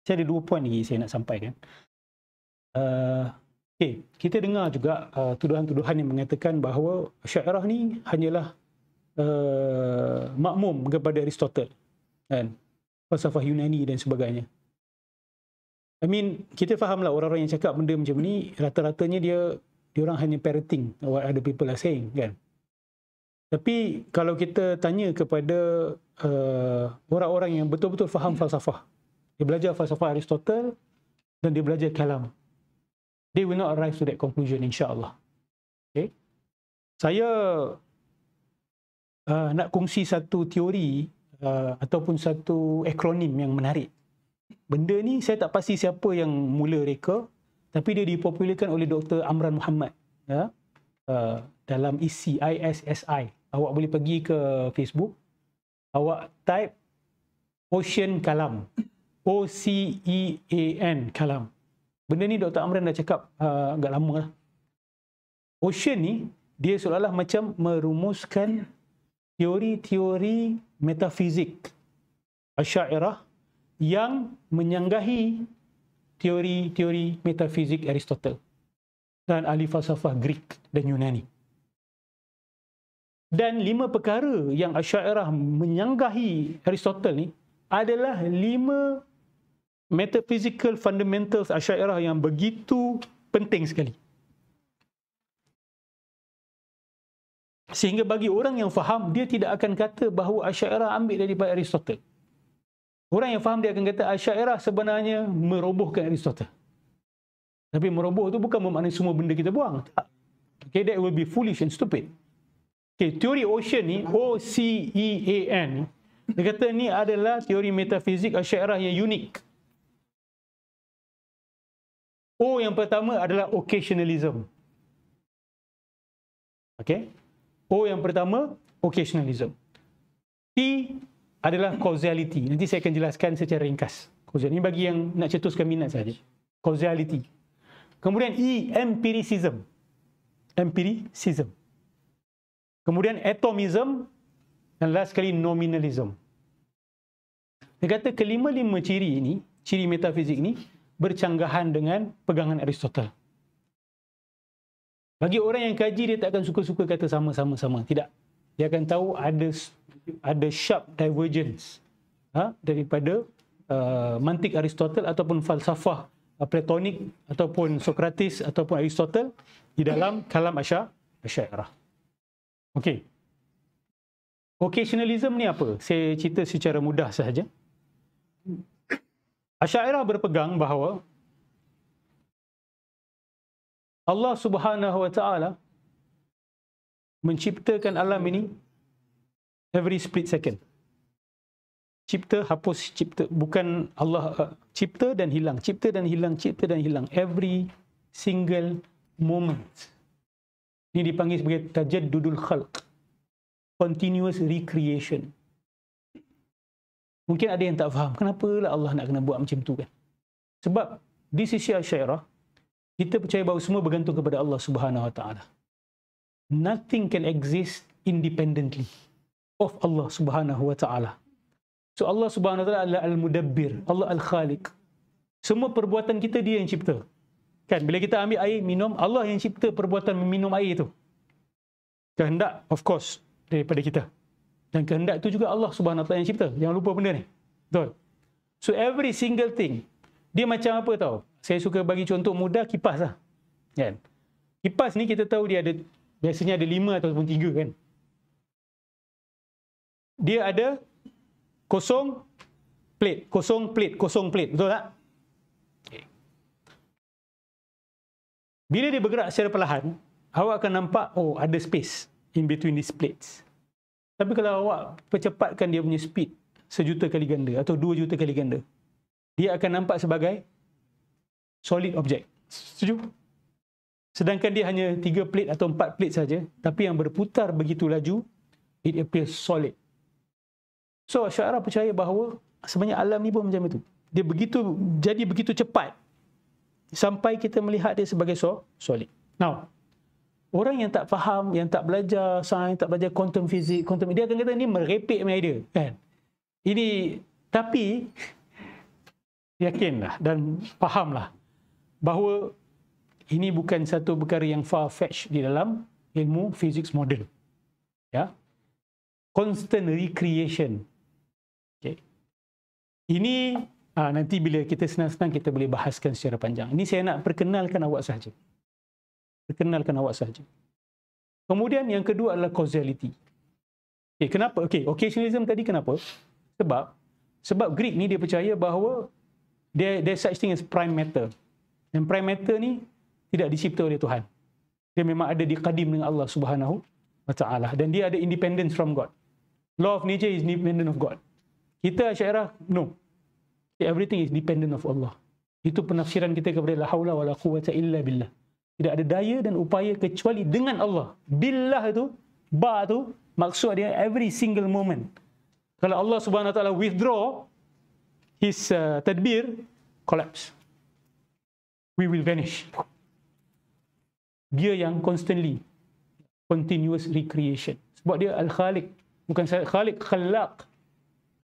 Saya ada 2 poin lagi saya nak sampaikan. Okey, kita dengar juga tuduhan-tuduhan yang mengatakan bahawa Asy'ariyah ni hanyalah makmum kepada Aristotle, kan? Falsafah Yunani dan sebagainya. I mean, kita fahamlah orang-orang yang cakap benda macam ni, rata-ratanya dia orang hanya parroting what other people are saying, kan? Tapi kalau kita tanya kepada orang-orang yang betul-betul faham falsafah, dia belajar falsafah Aristotle dan dia belajar kalam, they will not arrive to that conclusion, insya-Allah. Okay? Saya nak kongsi satu teori ataupun satu akronim yang menarik. Benda ni saya tak pasti siapa yang mula reka, tapi dia dipopularkan oleh Dr. Amran Muhammad, ya, dalam ISSI. Awak boleh pergi ke Facebook, awak type Ocean Kalam, OCEAN Kalam. Benda ni Dr. Amran dah cakap agak lama lah. Ocean ni, dia seolah-olah macam merumuskan teori-teori metafizik Asy'ariyah yang menyanggahi teori-teori metafizik Aristotle dan ahli falsafah Greek dan Yunani. Dan 5 perkara yang Asy'ariyah menyanggahi Aristotle ni adalah 5 metaphysical fundamentals Asy'ariyah yang begitu penting sekali. Sehingga bagi orang yang faham, dia tidak akan kata bahawa Asy'ariyah ambil daripada Aristotle. Orang yang faham, dia akan kata Asy'ariyah sebenarnya merobohkan Aristotle. Tapi meroboh itu bukan bermakna semua benda kita buang. Tak. Okay, that will be foolish and stupid. Okay, teori Ocean ni, OCEAN, dia kata ni adalah teori metafizik Asy'ariyah yang unik. O yang pertama adalah occasionalism. Okay? O yang pertama, occasionalism. T adalah causality. Nanti saya akan jelaskan secara ringkas. Causality ini bagi yang nak cetuskan minat saja. Causality. Kemudian E, empiricism. Empiricism. Kemudian atomism. Dan last sekali, nominalism. Dia kata kelima-lima ciri ini, ciri metafizik ini, bercanggahan dengan pegangan Aristotle. Bagi orang yang kaji, dia tak akan suka-suka kata sama-sama-sama. Tidak. Dia akan tahu ada sharp divergence daripada mantik Aristotle ataupun falsafah Platonik ataupun Sokrates ataupun Aristotle di dalam kalam Asy'ariyah. Okey. Occasionalism ni apa? Saya cerita secara mudah sahaja. Asy'ariyah berpegang bahawa Allah Subhanahu wa taala menciptakan alam ini every split second. Cipta, hapus, cipta. Bukan Allah cipta dan hilang, cipta dan hilang, cipta dan hilang. Every single moment. Ini dipanggil sebagai tajaddudul khalq. Continuous recreation. Mungkin ada yang tak faham, kenapa lah Allah nak kena buat macam tu kan? Sebab di sisi Asy'ariyah, kita percaya bahawa semua bergantung kepada Allah Subhanahu wa taala. Nothing can exist independently of Allah Subhanahu wa taala. So Allah Subhanahu wa taala adalah al-mudabbir, Allah al-khaliq. Semua perbuatan kita dia yang cipta. Kan bila kita ambil air minum, Allah yang cipta perbuatan meminum air itu. Kehendak of course daripada kita. Dan kehendak itu juga Allah Subhanahu wa taala yang cipta. Jangan lupa benda ni. Betul. So every single thing, dia macam apa tahu? Saya suka bagi contoh mudah, kipas lah. Kan? Kipas ni kita tahu dia ada, biasanya ada 5 ataupun 3 kan. Dia ada kosong plate, kosong plate, kosong plate. Betul tak? Okay. Bila dia bergerak secara perlahan, awak akan nampak, oh ada space in between these plates. Tapi kalau awak percepatkan dia punya speed 1,000,000 kali ganda atau 2,000,000 kali ganda, dia akan nampak sebagai solid object. Setuju? Sedangkan dia hanya 3 plate atau 4 plate saja, tapi yang berputar begitu laju, it appears solid. So Asy'ariyah percaya bahawa sebenarnya alam ni pun macam itu. Dia jadi begitu cepat sampai kita melihat dia sebagai solid. Now, orang yang tak faham, yang tak belajar sains, tak belajar quantum physics, dia akan kata ni merepek punya idea, kan? Ini, tapi yakinlah dan fahamlah bahawa ini bukan satu perkara yang far-fetched di dalam ilmu fizik moden. Ya. Constant recreation. Okay. Ini nanti bila kita senang-senang kita boleh bahaskan secara panjang. Ini saya nak perkenalkan awak sahaja. Kemudian yang kedua adalah causality. Kenapa? Occasionalism tadi kenapa? Sebab Greek ni dia percaya bahawa there's such thing as prime matter. Dan prime matter ni tidak dicipta oleh Tuhan. Dia memang ada diqadim dengan Allah Subhanahu wa taala dan dia ada independence from God. Law of nature is independent of God. Kita Asy'ariyah no. Everything is dependent of Allah. Itu penafsiran kita kepada la haula wala quwwata illa billah. Tidak ada daya dan upaya kecuali dengan Allah. Billah itu, ba tu maksud dia every single moment. Kalau Allah Subhanahu wa taala withdraw his tadbir, collapse. We will vanish. Dia yang constantly continuous recreation. Sebab dia al-khaliq, bukan khaliq, khalaq.